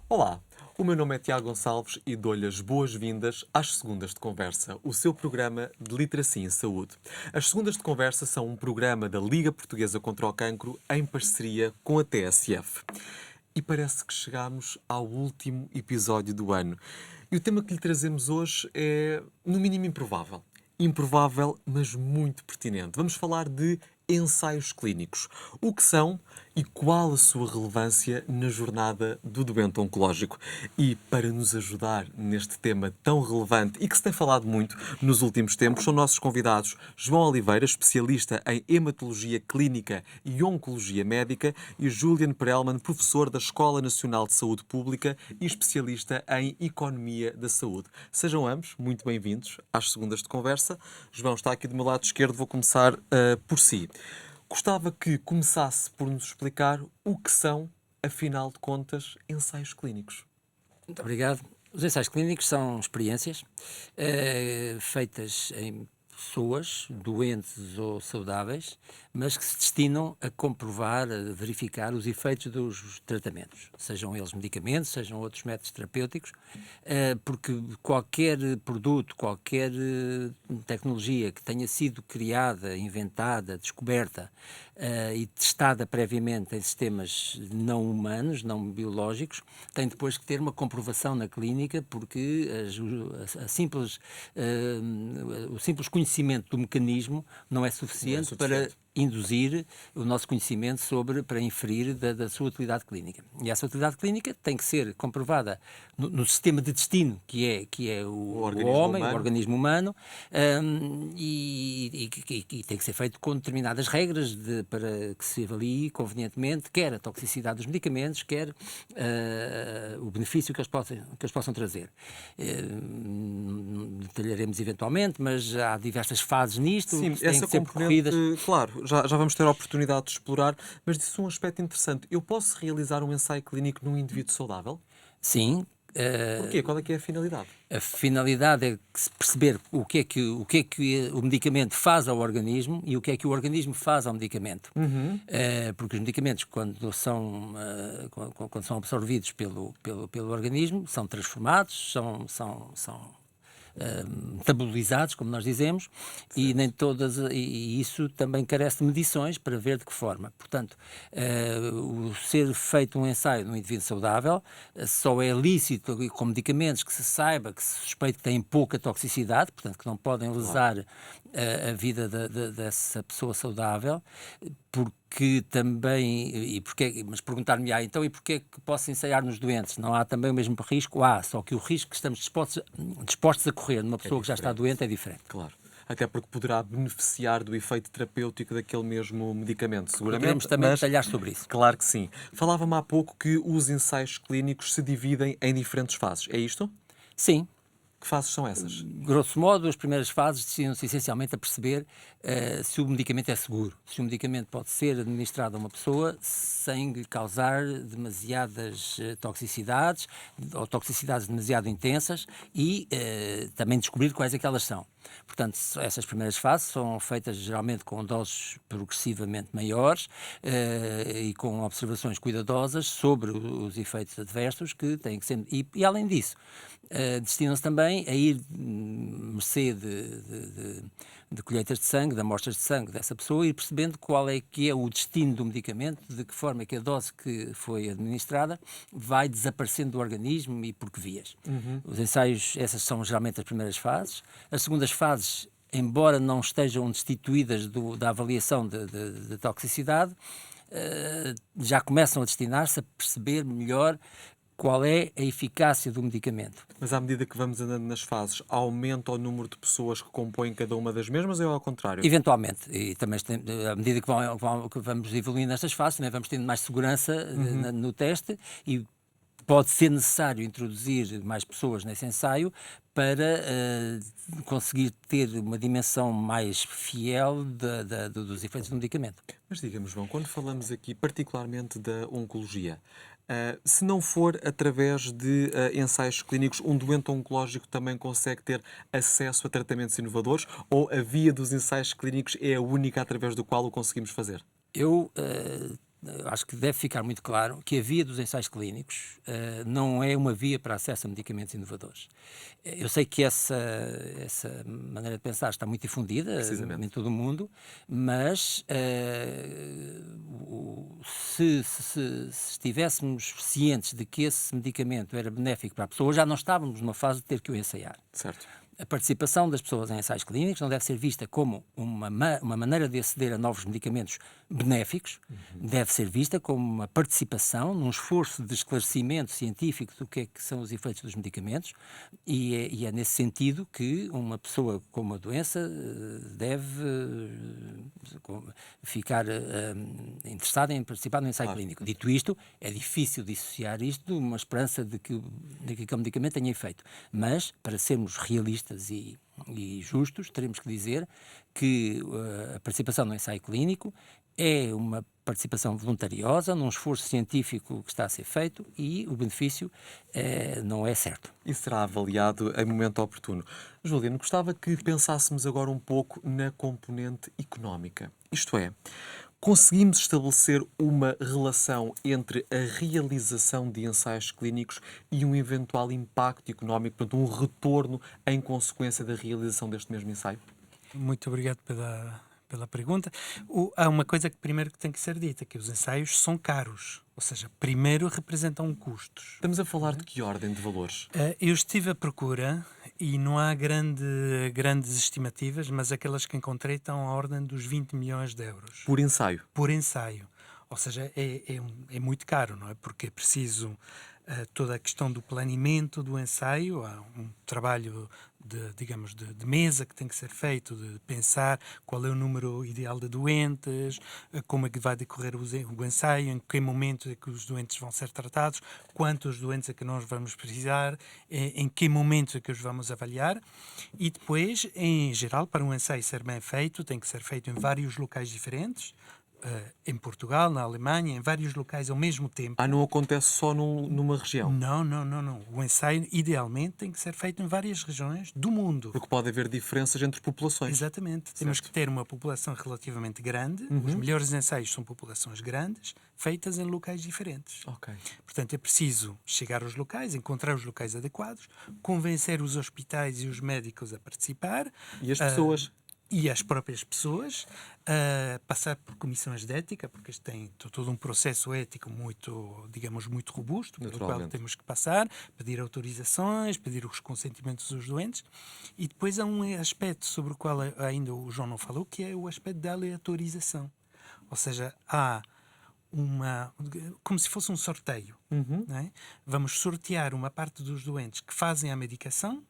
Olá, o meu nome é Tiago Gonçalves e dou-lhe as boas-vindas às Segundas de Conversa, o seu programa de literacia em saúde. As Segundas de Conversa são um programa da Liga Portuguesa contra o Cancro em parceria com a TSF. E parece que chegamos ao último episódio do ano. E o tema que lhe trazemos hoje é, no mínimo, improvável. Improvável, mas muito pertinente. Vamos falar de ensaios clínicos. O que são e qual a sua relevância na jornada do doente oncológico. E para nos ajudar neste tema tão relevante e que se tem falado muito nos últimos tempos, são nossos convidados João Oliveira, especialista em hematologia clínica e oncologia médica, e Julian Perelman, professor da Escola Nacional de Saúde Pública e especialista em economia da saúde. Sejam ambos muito bem-vindos às Segundas de Conversa. João está aqui do meu lado esquerdo, vou começar por si. Gostava que começasse por nos explicar o que são, afinal de contas, ensaios clínicos. Muito obrigado. Os ensaios clínicos são experiências feitas em pessoas doentes ou saudáveis, mas que se destinam a comprovar, a verificar os efeitos dos tratamentos, sejam eles medicamentos, sejam outros métodos terapêuticos, porque qualquer produto, qualquer tecnologia que tenha sido criada, inventada, descoberta e testada previamente em sistemas não humanos, não biológicos, tem depois que ter uma comprovação na clínica, porque o simples conhecimento do mecanismo não é suficiente para induzir o nosso conhecimento para inferir da sua utilidade clínica. E essa utilidade clínica tem que ser comprovada no sistema de destino, que é o homem, o organismo humano, e tem que ser feito com determinadas regras para que se avalie convenientemente quer a toxicidade dos medicamentos, quer o benefício que eles possam trazer. Detalharemos eventualmente, mas há diversas fases nisto. Sim, que têm essa que ser componente, percorridas. claro, já vamos ter a oportunidade de explorar, mas disse um aspecto interessante. Eu posso realizar um ensaio clínico num indivíduo saudável? Sim. Porquê? Qual é que é a finalidade? A finalidade é perceber o que é que o medicamento faz ao organismo e o que é que o organismo faz ao medicamento. Porque os medicamentos, quando são absorvidos pelo organismo, são transformados, são metabolizados, como nós dizemos, e nem todas, e isso também carece de medições para ver de que forma. Portanto, o ser feito um ensaio num indivíduo saudável só é lícito com medicamentos que se saiba, que se suspeite que têm pouca toxicidade, portanto, que não podem lesar a vida dessa pessoa saudável, porque também, mas perguntar-me, então, e porquê que posso ensaiar nos doentes? Não há também o mesmo risco? Só que o risco que estamos dispostos a correr numa pessoa que já está doente é diferente. Claro. Até porque poderá beneficiar do efeito terapêutico daquele mesmo medicamento, seguramente. Poderemos também detalhar sobre isso. Claro que sim. Falava-me há pouco que os ensaios clínicos se dividem em diferentes fases. É isto? Sim. Que fases são essas? Grosso modo, as primeiras fases destinam-se essencialmente a perceber se o medicamento é seguro, se o medicamento pode ser administrado a uma pessoa sem lhe causar demasiadas toxicidades ou toxicidades demasiado intensas e também descobrir quais é que elas são. Portanto, essas primeiras fases são feitas geralmente com doses progressivamente maiores e com observações cuidadosas sobre os efeitos adversos que têm que ser... E além disso, destinam-se também a ir mercê de colheitas de sangue, de amostras de sangue dessa pessoa e percebendo qual é que é o destino do medicamento, de que forma é que a dose que foi administrada vai desaparecendo do organismo e por que vias. Os ensaios, essas são geralmente as primeiras fases. As segundas fases, embora não estejam destituídas da avaliação de toxicidade, já começam a destinar-se a perceber melhor qual é a eficácia do medicamento. Mas à medida que vamos andando nas fases, aumenta o número de pessoas que compõem cada uma das mesmas ou é ao contrário? Eventualmente, e também à medida que vamos evoluindo nestas fases, também vamos tendo mais segurança no teste e pode ser necessário introduzir mais pessoas nesse ensaio para conseguir ter uma dimensão mais fiel dos efeitos do medicamento. Mas diga-me, João, quando falamos aqui particularmente da oncologia, se não for através de ensaios clínicos, um doente oncológico também consegue ter acesso a tratamentos inovadores ou a via dos ensaios clínicos é a única através do qual o conseguimos fazer? Eu acho que deve ficar muito claro que a via dos ensaios clínicos não é uma via para acesso a medicamentos inovadores. Eu sei que essa maneira de pensar está muito difundida em todo o mundo, mas se estivéssemos cientes de que esse medicamento era benéfico para a pessoa, já não estávamos numa fase de ter que o ensaiar. Certo. A participação das pessoas em ensaios clínicos não deve ser vista como uma maneira de aceder a novos medicamentos benéficos, deve ser vista como uma participação num esforço de esclarecimento científico do que são os efeitos dos medicamentos e é nesse sentido que uma pessoa com uma doença deve ficar interessada em participar no ensaio clínico. Dito isto, é difícil dissociar isto de uma esperança de que aquele medicamento tenha efeito, mas para sermos realistas e justos, teremos que dizer que a participação no ensaio clínico é uma participação voluntariosa num esforço científico que está a ser feito e o benefício não é certo. E será avaliado em momento oportuno. Juliano, gostava que pensássemos agora um pouco na componente económica. Isto é, conseguimos estabelecer uma relação entre a realização de ensaios clínicos e um eventual impacto económico, portanto, um retorno em consequência da realização deste mesmo ensaio? Muito obrigado pela pergunta. Há uma coisa que primeiro que tem que ser dita, que os ensaios são caros, ou seja, primeiro representam custos. Estamos a falar de que ordem de valores? Eu estive à procura e não há grandes estimativas, mas aquelas que encontrei estão à ordem dos 20 milhões de euros. Por ensaio? Por ensaio. Ou seja, é muito caro, não é? Porque é preciso toda a questão do planeamento do ensaio, há um trabalho de mesa que tem que ser feito, de pensar qual é o número ideal de doentes, como é que vai decorrer o ensaio, em que momento é que os doentes vão ser tratados, quantos doentes é que nós vamos precisar, em que momento é que os vamos avaliar, e depois, em geral, para um ensaio ser bem feito, tem que ser feito em vários locais diferentes, em Portugal, na Alemanha, em vários locais ao mesmo tempo. Não acontece só numa região? Não. O ensaio, idealmente, tem que ser feito em várias regiões do mundo. Porque pode haver diferenças entre populações. Exatamente. Temos que ter uma população relativamente grande. Os melhores ensaios são populações grandes, feitas em locais diferentes. Ok. Portanto, é preciso chegar aos locais, encontrar os locais adequados, convencer os hospitais e os médicos a participar. E as pessoas? E as próprias pessoas, passar por comissões de ética, porque isto tem todo um processo ético muito, digamos, muito robusto, pelo qual temos que passar, pedir autorizações, pedir os consentimentos dos doentes. E depois há um aspecto sobre o qual ainda o João não falou, que é o aspecto da aleatorização. Ou seja, há como se fosse um sorteio. Não é? Vamos sortear uma parte dos doentes que fazem a medicação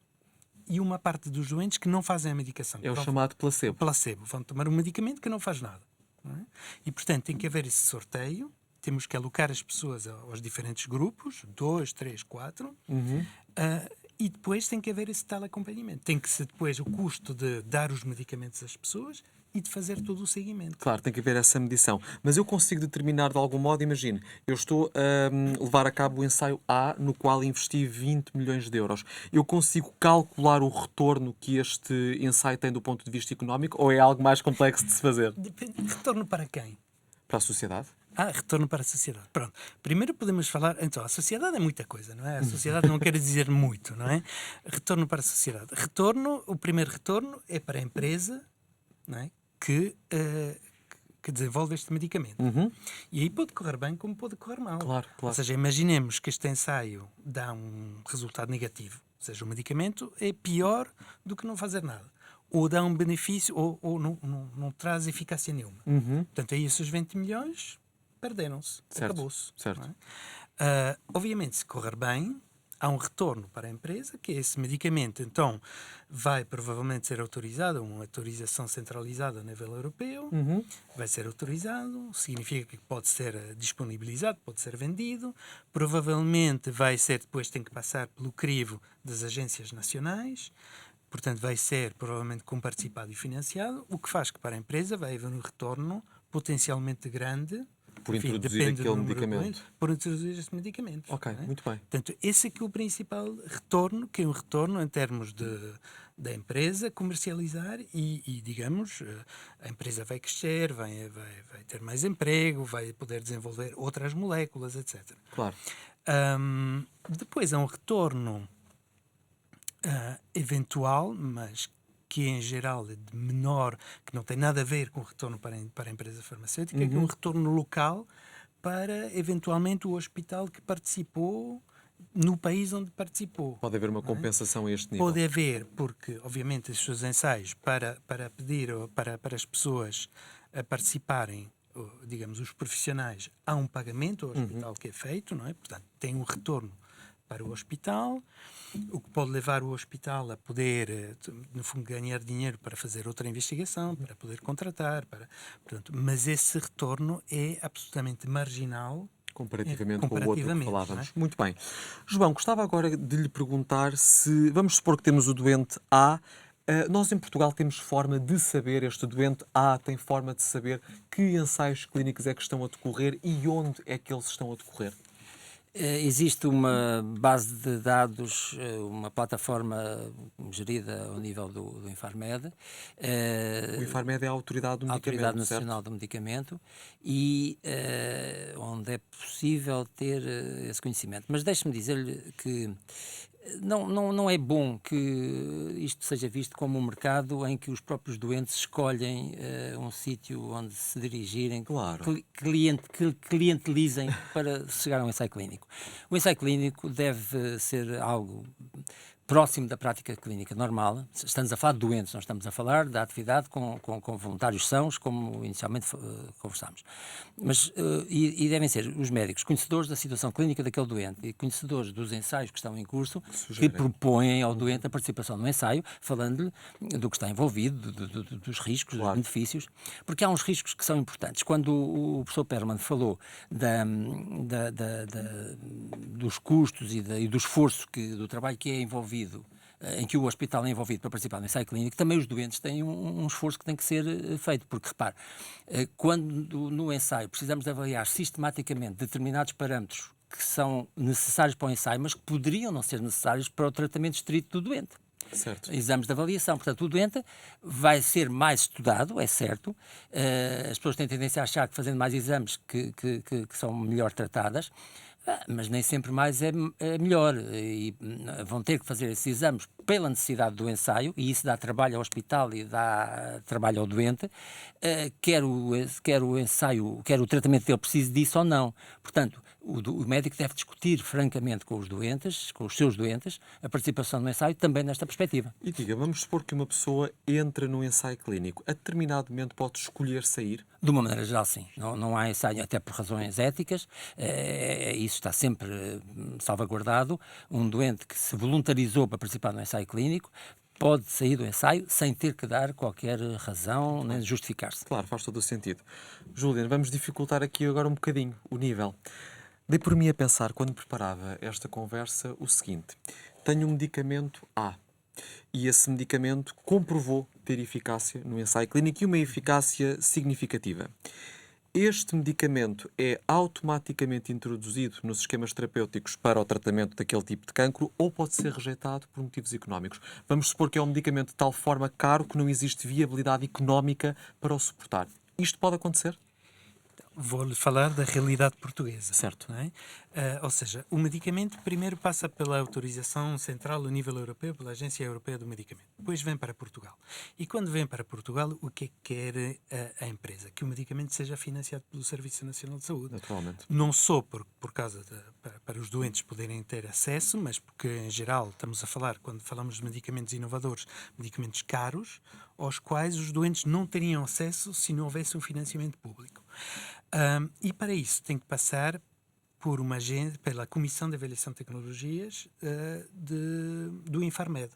e uma parte dos doentes que não fazem a medicação. É o chamado placebo. Placebo. Vão tomar um medicamento que não faz nada. Não é? E, portanto, tem que haver esse sorteio. Temos que alocar as pessoas aos diferentes grupos, 2, 3, 4. E depois tem que haver esse tal acompanhamento. Tem que ser depois o custo de dar os medicamentos às pessoas e de fazer todo o seguimento. Claro, tem que haver essa medição. Mas eu consigo determinar de algum modo, imagine, eu estou a levar a cabo o ensaio A, no qual investi 20 milhões de euros. Eu consigo calcular o retorno que este ensaio tem do ponto de vista económico ou é algo mais complexo de se fazer? Depende. Retorno para quem? Para a sociedade? Retorno para a sociedade. Pronto. Primeiro podemos falar... Então, a sociedade é muita coisa, não é? A sociedade não quer dizer muito, não é? Retorno para a sociedade. O primeiro retorno é para a empresa, não é? Que desenvolve este medicamento. E aí pode correr bem como pode correr mal. Claro. Ou seja, imaginemos que este ensaio dá um resultado negativo. Ou seja, o medicamento é pior do que não fazer nada. Ou dá um benefício, ou não traz eficácia nenhuma. Portanto, aí esses 20 milhões perderam-se. Acabou-se. Certo. Obviamente, se correr bem, há um retorno para a empresa, que é esse medicamento, então, vai provavelmente ser autorizado, uma autorização centralizada a nível europeu, vai ser autorizado, significa que pode ser disponibilizado, pode ser vendido, provavelmente depois tem que passar pelo crivo das agências nacionais, portanto vai ser provavelmente comparticipado e financiado, o que faz que para a empresa vai haver um retorno potencialmente grande Por enfim, introduzir depende aquele do número de medicamento. doentes, por introduzir esse medicamento. Ok, não é? muito bem. Portanto, esse é que é o principal retorno, que é um retorno em termos da empresa comercializar digamos, a empresa vai crescer, vai ter mais emprego, vai poder desenvolver outras moléculas, etc. Claro. Depois há um retorno eventual, mas que em geral é de menor, que não tem nada a ver com o retorno para a empresa farmacêutica, que é um retorno local para, eventualmente, o hospital que participou no país onde participou. Pode haver uma não é? compensação a este nível. Pode haver, porque, obviamente, os seus ensaios para pedir para as pessoas participarem, digamos, os profissionais, há um pagamento ao hospital que é feito, não é? Portanto, tem um retorno para o hospital, o que pode levar o hospital a poder, no fundo, ganhar dinheiro para fazer outra investigação, para poder contratar, portanto, mas esse retorno é absolutamente marginal Comparativamente com o outro que não é? falávamos. Muito bem. João, gostava agora de lhe perguntar se, vamos supor que temos o doente A, nós em Portugal temos forma de saber, este doente A tem forma de saber que ensaios clínicos é que estão a decorrer e onde é que eles estão a decorrer? Existe uma base de dados, uma plataforma gerida ao nível do Infarmed. O Infarmed é a autoridade do a medicamento, Autoridade Nacional certo? do Medicamento, e onde é possível ter esse conhecimento. Mas deixe-me dizer-lhe que não é bom que isto seja visto como um mercado em que os próprios doentes escolhem um sítio onde se dirigirem, Claro. clientelizem para chegar a um ensaio clínico. O ensaio clínico deve ser algo próximo da prática clínica normal. Estamos a falar de doentes, não estamos a falar da atividade com voluntários sãos, como inicialmente conversámos. Mas, e devem ser os médicos conhecedores da situação clínica daquele doente e conhecedores dos ensaios que estão em curso, que propõem ao doente a participação no ensaio, falando-lhe do que está envolvido, dos riscos, dos benefícios, porque há uns riscos que são importantes. Quando o professor Perlman falou dos custos e do esforço do trabalho que é envolvido, em que o hospital é envolvido para participar no ensaio clínico, também os doentes têm um esforço que tem que ser feito, porque, repare, quando no ensaio precisamos de avaliar sistematicamente determinados parâmetros que são necessários para o ensaio, mas que poderiam não ser necessários para o tratamento estrito do doente. Certo. Exames de avaliação. Portanto, o doente vai ser mais estudado, é certo. As pessoas têm tendência a achar que fazendo mais exames que são melhor tratadas, mas nem sempre mais é melhor, e vão ter que fazer esses exames pela necessidade do ensaio, e isso dá trabalho ao hospital e dá trabalho ao doente, quer o ensaio, quer o tratamento dele precise disso ou não. Portanto, o médico deve discutir francamente com os doentes, com os seus doentes, a participação no ensaio também nesta perspectiva. E diga, vamos supor que uma pessoa entra no ensaio clínico, a determinado momento pode escolher sair? De uma maneira geral, sim. Não há ensaio, até por razões éticas, isso está sempre salvaguardado. Um doente que se voluntarizou para participar no ensaio clínico pode sair do ensaio sem ter que dar qualquer razão, nem justificar-se. Claro, faz todo o sentido. Juliana, vamos dificultar aqui agora um bocadinho o nível. Dei por mim a pensar, quando preparava esta conversa, o seguinte. Tenho um medicamento A e esse medicamento comprovou ter eficácia no ensaio clínico e uma eficácia significativa. Este medicamento é automaticamente introduzido nos esquemas terapêuticos para o tratamento daquele tipo de cancro ou pode ser rejeitado por motivos económicos. Vamos supor que é um medicamento de tal forma caro que não existe viabilidade económica para o suportar. Isto pode acontecer? Vou-lhe falar da realidade portuguesa. Certo. Não é? Ou seja, o medicamento primeiro passa pela autorização central a nível europeu, pela Agência Europeia do Medicamento. Depois vem para Portugal. E quando vem para Portugal, o que é que quer a empresa? Que o medicamento seja financiado pelo Serviço Nacional de Saúde. Naturalmente. Não só por causa para os doentes poderem ter acesso, mas porque, em geral, estamos a falar, quando falamos de medicamentos inovadores, medicamentos caros, aos quais os doentes não teriam acesso se não houvesse um financiamento público. E para isso tem que passar por pela Comissão de Avaliação de Tecnologias do Infarmed.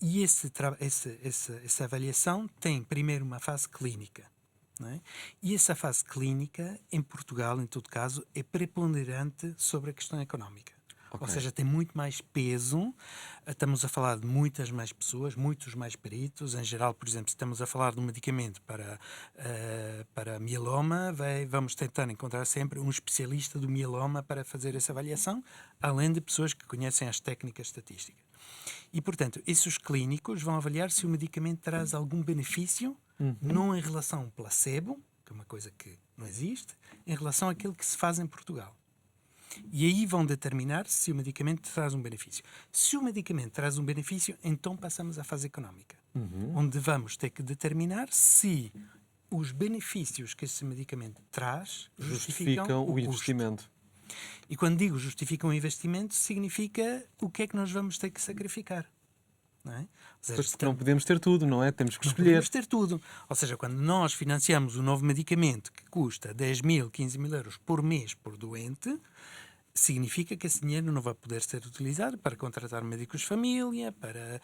E essa avaliação tem primeiro uma fase clínica. Não é? E essa fase clínica, em Portugal, em todo caso, é preponderante sobre a questão económica. Ok. Ou seja, tem muito mais peso. Estamos a falar de muitas mais pessoas, muitos mais peritos. Em geral, por exemplo, se estamos a falar de um medicamento para mieloma, vamos tentar encontrar sempre um especialista do mieloma para fazer essa avaliação, além de pessoas que conhecem as técnicas estatísticas. E, portanto, esses clínicos vão avaliar se o medicamento traz algum benefício, não em relação ao placebo, que é uma coisa que não existe, em relação àquilo que se faz em Portugal. E aí vão determinar se o medicamento traz um benefício. Se o medicamento traz um benefício, então passamos à fase económica, onde vamos ter que determinar se os benefícios que esse medicamento traz Justificam o custo. investimento. E quando digo justificam o investimento, significa o que é que nós vamos ter que sacrificar. Não é? Ou seja, Pois, porque não podemos ter tudo, não é? Temos que não escolher. podemos ter tudo. Ou seja, quando nós financiamos um novo medicamento que custa 10 mil, 15 mil euros por mês por doente, significa que esse dinheiro não vai poder ser utilizado para contratar médicos de família, para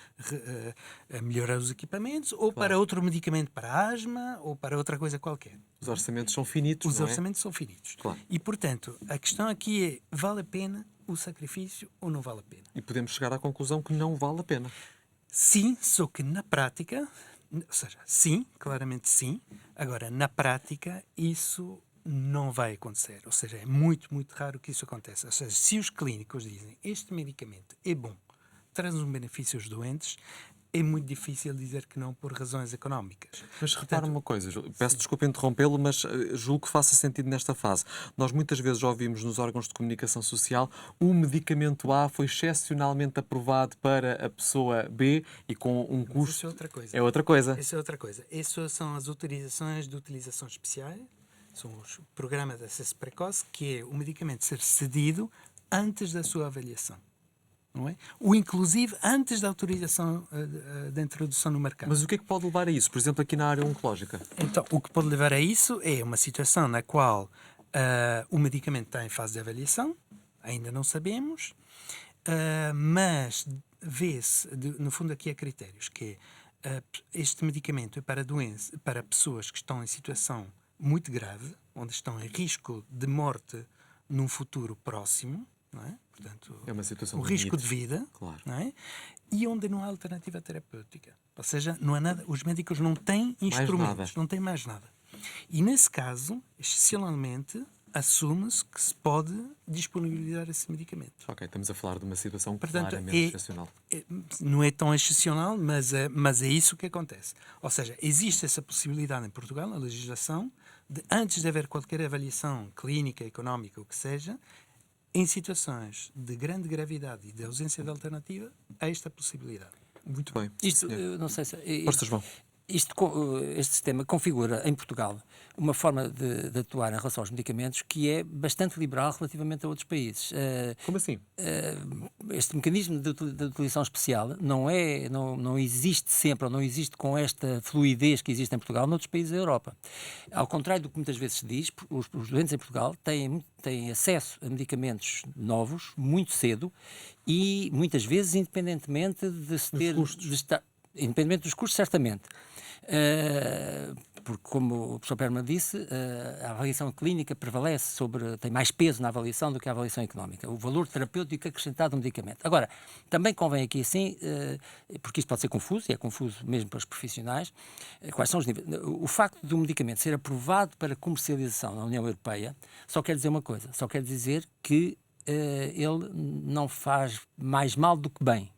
melhorar os equipamentos, ou para outro medicamento para asma, ou para outra coisa qualquer. Os orçamentos são finitos, Os não é? orçamentos são finitos. Claro. E, portanto, a questão aqui é, vale a pena o sacrifício ou não vale a pena? E podemos chegar à conclusão que não vale a pena. Sim, só que na prática, ou seja, sim, claramente sim, agora na prática isso não vai acontecer, ou seja, é muito, muito raro que isso aconteça. Ou seja, se os clínicos dizem este medicamento é bom, traz um benefício aos doentes, é muito difícil dizer que não por razões económicas. Mas repara uma coisa, peço desculpa interrompê-lo, mas julgo que faça sentido nesta fase. Nós muitas vezes já ouvimos nos órgãos de comunicação social o medicamento A foi excepcionalmente aprovado para a pessoa B e com um custo... Isso é outra coisa. É outra coisa. Isso é outra coisa. Isso são as autorizações de utilização especial, são os programas de acesso precoce, que é o medicamento ser cedido antes da sua avaliação. Não é? Ou inclusive antes da autorização da introdução no mercado. Mas o que é que pode levar a isso? Por exemplo, aqui na área oncológica. Então, o que pode levar a isso é uma situação na qual o medicamento está em fase de avaliação, ainda não sabemos, mas vê-se, no fundo aqui há critérios, que é, este medicamento é para pessoas que estão em situação muito grave, onde estão em risco de morte num futuro próximo, não é? Portanto, É uma situação o de risco limite. de vida, Claro. não é? E onde não há alternativa terapêutica. Ou seja, não há nada, os médicos não têm instrumentos, nada. não têm mais nada. E nesse caso, excepcionalmente, assume-se que se pode disponibilizar esse medicamento. Ok, estamos a falar de uma situação Portanto, claramente excepcional. não é tão excepcional, mas é isso que acontece. Ou seja, existe essa possibilidade em Portugal, na legislação, de antes de haver qualquer avaliação clínica, económica, o que seja, em situações de grande gravidade e de ausência de alternativa, há esta possibilidade. Muito bem. Isto, Senhor. eu não sei se... Força, João. Este sistema configura em Portugal uma forma de atuar em relação aos medicamentos que é bastante liberal relativamente a outros países. Como assim? Este mecanismo de utilização especial não existe sempre, ou não existe com esta fluidez que existe em Portugal noutros países da Europa. Ao contrário do que muitas vezes se diz, os doentes em Portugal têm acesso a medicamentos novos muito cedo e muitas vezes independentemente de se ter... Independente dos custos, certamente. Porque, como o professor Perman disse, a avaliação clínica tem mais peso na avaliação do que a avaliação económica. O valor terapêutico acrescentado do medicamento. Agora, também convém aqui assim, porque isto pode ser confuso, e é confuso mesmo para os profissionais, quais são os níveis. O facto de um medicamento ser aprovado para comercialização na União Europeia só quer dizer uma coisa, só quer dizer que ele não faz mais mal do que bem.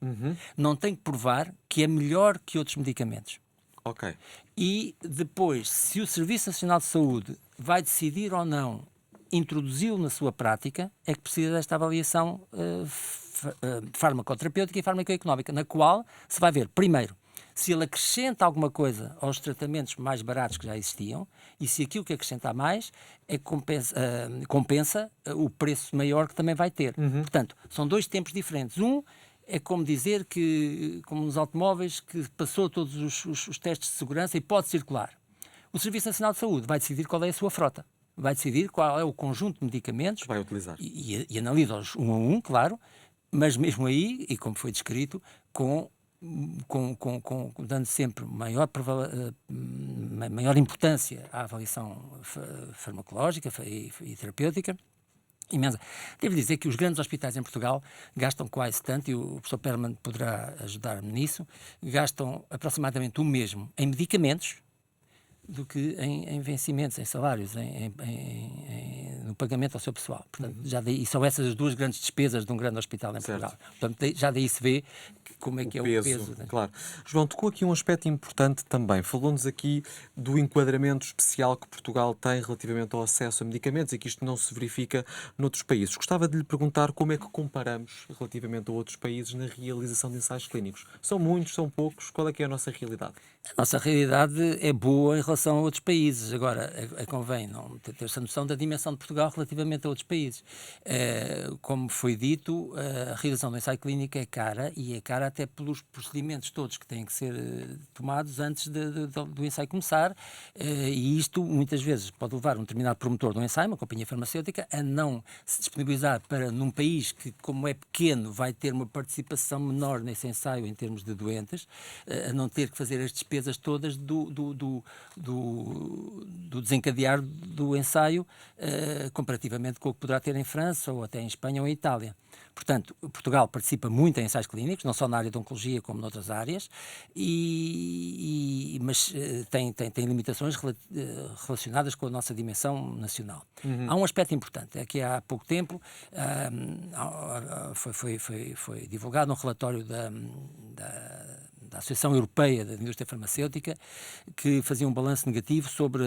Não tem que provar que é melhor que outros medicamentos. Ok. E depois, se o Serviço Nacional de Saúde vai decidir ou não introduzi-lo na sua prática, é que precisa desta avaliação farmacoterapêutica e farmacoeconómica, na qual se vai ver, primeiro, se ele acrescenta alguma coisa aos tratamentos mais baratos que já existiam e se aquilo que acrescenta mais compensa o preço maior que também vai ter. Portanto, são dois tempos diferentes. Um é como dizer que, como nos automóveis, que passou todos os testes de segurança e pode circular. O Serviço Nacional de Saúde vai decidir qual é a sua frota. Vai decidir qual é o conjunto de medicamentos Vai utilizar. E analisa-os um a um, claro, mas mesmo aí, e como foi descrito, dando sempre maior importância à avaliação farmacológica e terapêutica imensa. Devo dizer que os grandes hospitais em Portugal gastam quase tanto, e o professor Perman poderá ajudar-me nisso, gastam aproximadamente o mesmo em medicamentos do que em vencimentos, em salários, no pagamento ao seu pessoal. Portanto, e são essas as duas grandes despesas de um grande hospital em Portugal. Portanto, já daí se vê como é que é o peso. Né? Claro. João, tocou aqui um aspecto importante também. Falou-nos aqui do enquadramento especial que Portugal tem relativamente ao acesso a medicamentos e que isto não se verifica noutros países. Gostava de lhe perguntar como é que comparamos relativamente a outros países na realização de ensaios clínicos. São muitos, são poucos? Qual é que é a nossa realidade? A nossa realidade é boa em relação a outros países. Agora, convém não ter essa noção da dimensão de Portugal relativamente a outros países. Como foi dito, a realização do ensaio clínico é cara, e é cara até pelos procedimentos todos que têm que ser tomados antes do ensaio começar, e isto muitas vezes pode levar um determinado promotor do ensaio, uma companhia farmacêutica, a não se disponibilizar para, num país que, como é pequeno, vai ter uma participação menor nesse ensaio em termos de doentes, a não ter que fazer as despesas todas do desencadear do ensaio, comparativamente com o que poderá ter em França, ou até em Espanha ou em Itália. Portanto, Portugal participa muito em ensaios clínicos, não só na área de oncologia como noutras áreas, mas tem limitações relacionadas com a nossa dimensão nacional. Há um aspecto importante, é que há pouco tempo foi divulgado um relatório da Associação Europeia da Indústria Farmacêutica, que fazia um balanço negativo sobre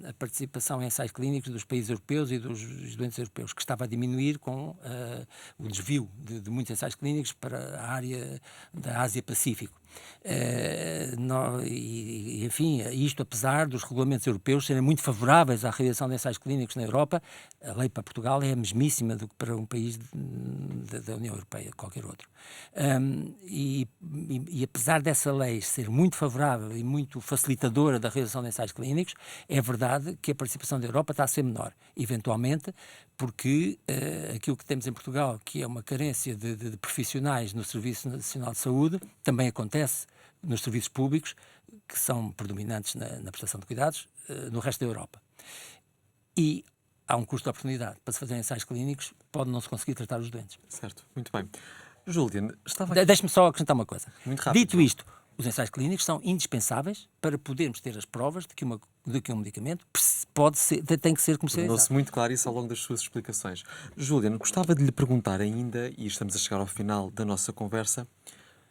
a participação em ensaios clínicos dos países europeus e dos doentes europeus, que estava a diminuir com o desvio de muitos ensaios clínicos para a área da Ásia-Pacífico. Enfim, isto apesar dos regulamentos europeus serem muito favoráveis à realização de ensaios clínicos na Europa, a lei para Portugal é a mesmíssima do que para um país da União Europeia, qualquer outro. E apesar dessa lei ser muito favorável e muito facilitadora da realização de ensaios clínicos, é verdade que a participação da Europa está a ser menor, eventualmente porque aquilo que temos em Portugal, que é uma carência de profissionais no Serviço Nacional de Saúde, também acontece nos serviços públicos, que são predominantes na prestação de cuidados, no resto da Europa. E há um custo de oportunidade. Para se fazer ensaios clínicos, pode não se conseguir tratar os doentes. Certo, muito bem. Julian, estava aqui... Deixe-me só acrescentar uma coisa. Muito rápido. Dito isto, os ensaios clínicos são indispensáveis para podermos ter as provas de que um medicamento tem que ser comercializado. Tornou-se muito claro isso ao longo das suas explicações. Julian, gostava de lhe perguntar ainda, e estamos a chegar ao final da nossa conversa,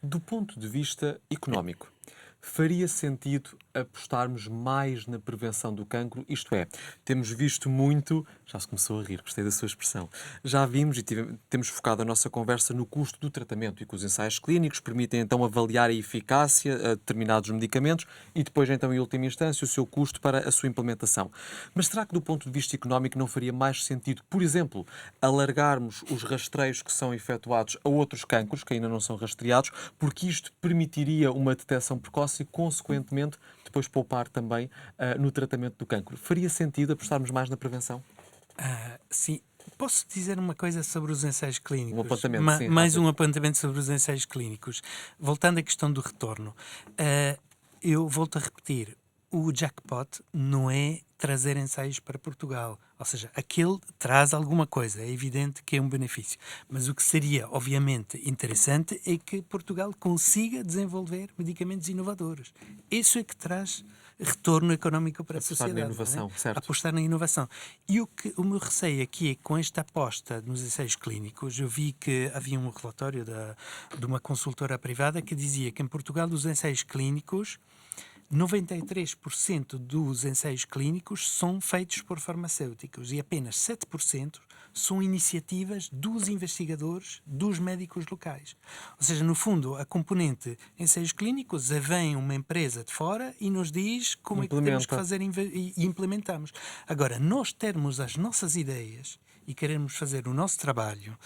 do ponto de vista económico, faria sentido apostarmos mais na prevenção do cancro? Isto é, temos visto muito... Já se começou a rir, gostei da sua expressão. Já vimos e temos focado a nossa conversa no custo do tratamento e que os ensaios clínicos permitem então avaliar a eficácia a determinados medicamentos e depois então em última instância o seu custo para a sua implementação. Mas será que do ponto de vista económico não faria mais sentido, por exemplo, alargarmos os rastreios que são efetuados a outros cancros que ainda não são rastreados, porque isto permitiria uma detecção precoce e consequentemente depois poupar também no tratamento do cancro? Faria sentido apostarmos mais na prevenção? Sim. Posso dizer uma coisa sobre os ensaios clínicos? Um apontamento, sim. Mais um apontamento sobre os ensaios clínicos. Voltando à questão do retorno. Eu volto a repetir. O jackpot não é trazer ensaios para Portugal. Ou seja, aquele traz alguma coisa. É evidente que é um benefício. Mas o que seria, obviamente, interessante é que Portugal consiga desenvolver medicamentos inovadores. Isso é que traz retorno económico para a sociedade. Apostar na inovação, certo. Apostar na inovação. E o meu receio aqui é que com esta aposta nos ensaios clínicos, eu vi que havia um relatório de uma consultora privada que dizia que em Portugal os ensaios clínicos 93% dos ensaios clínicos são feitos por farmacêuticos e apenas 7% são iniciativas dos investigadores, dos médicos locais. Ou seja, no fundo, a componente ensaios clínicos vem uma empresa de fora e nos diz como é que temos que fazer e implementamos. Agora, nós termos as nossas ideias e queremos fazer o nosso trabalho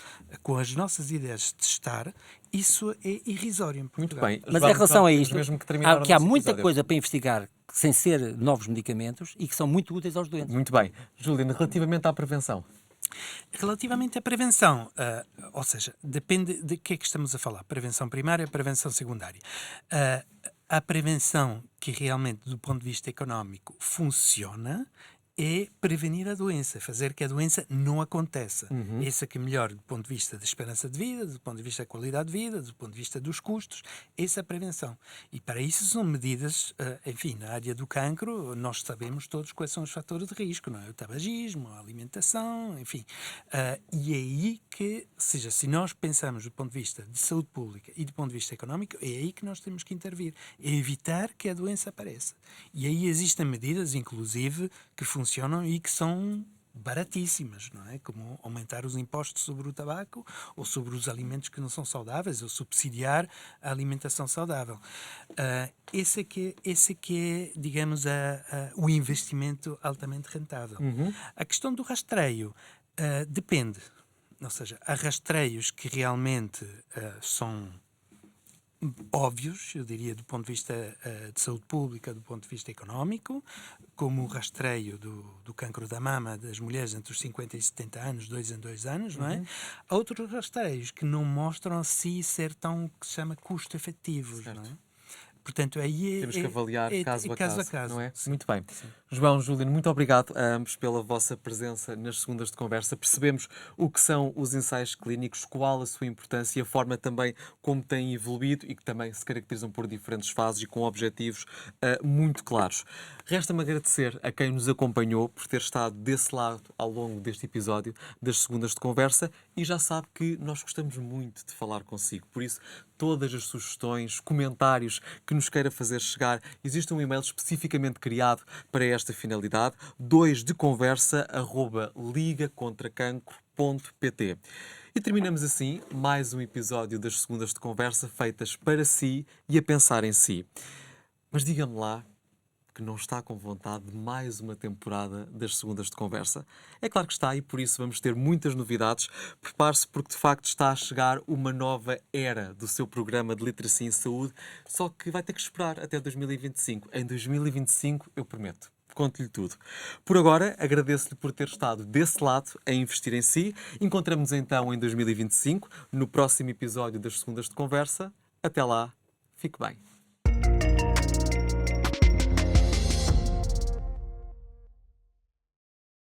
com as nossas ideias de testar, isso é irrisório em Portugal. Muito bem. Mas em relação a isto, há muita episódio. coisa para investigar sem ser novos medicamentos e que são muito úteis aos doentes. Muito bem. Juliana, relativamente à prevenção. Relativamente à prevenção, ou seja, depende de que é que estamos a falar. Prevenção primária, prevenção secundária. A prevenção que realmente, do ponto de vista económico, funciona é prevenir a doença, fazer que a doença não aconteça. Esse é que é melhor do ponto de vista da esperança de vida, do ponto de vista da qualidade de vida, do ponto de vista dos custos, essa é a prevenção. E para isso são medidas, enfim, na área do cancro, nós sabemos todos quais são os fatores de risco, não é? O tabagismo, a alimentação, enfim. E é aí que, ou seja, se nós pensamos do ponto de vista de saúde pública e do ponto de vista económico, é aí que nós temos que intervir, é evitar que a doença apareça. E aí existem medidas, inclusive, que funcionam e que são baratíssimas, não é? Como aumentar os impostos sobre o tabaco ou sobre os alimentos que não são saudáveis ou subsidiar a alimentação saudável. Esse é que é, digamos, o investimento altamente rentável. A questão do rastreio depende. Ou seja, há rastreios que realmente são óbvios, eu diria, do ponto de vista de saúde pública, do ponto de vista económico, como o rastreio do cancro da mama das mulheres entre os 50 e 70 anos, 2 em 2 anos, não é? Há outros rastreios que não mostram assim ser tão, que se chama, custo-efetivos, não é? Portanto, aí Temos que avaliar caso a caso, não é? Sim. Muito bem. João, Juliano, muito obrigado a ambos pela vossa presença nas segundas de conversa. Percebemos o que são os ensaios clínicos, qual a sua importância e a forma também como têm evoluído e que também se caracterizam por diferentes fases e com objetivos muito claros. Resta-me agradecer a quem nos acompanhou por ter estado desse lado ao longo deste episódio das segundas de conversa e já sabe que nós gostamos muito de falar consigo. Por isso, todas as sugestões, comentários que nos queira fazer chegar, existe um e-mail especificamente criado para esta finalidade, 2deconversa@ligacontracancro.pt. E terminamos assim mais um episódio das segundas de conversa feitas para si e a pensar em si. Mas diga-me lá que não está com vontade de mais uma temporada das segundas de conversa. É claro que está e por isso vamos ter muitas novidades. Prepare-se porque de facto está a chegar uma nova era do seu programa de literacia em saúde, só que vai ter que esperar até 2025. Em 2025, eu prometo. Conto-lhe tudo. Por agora, agradeço-lhe por ter estado desse lado a investir em si. Encontramos-nos então em 2025, no próximo episódio das segundas de conversa. Até lá, fique bem.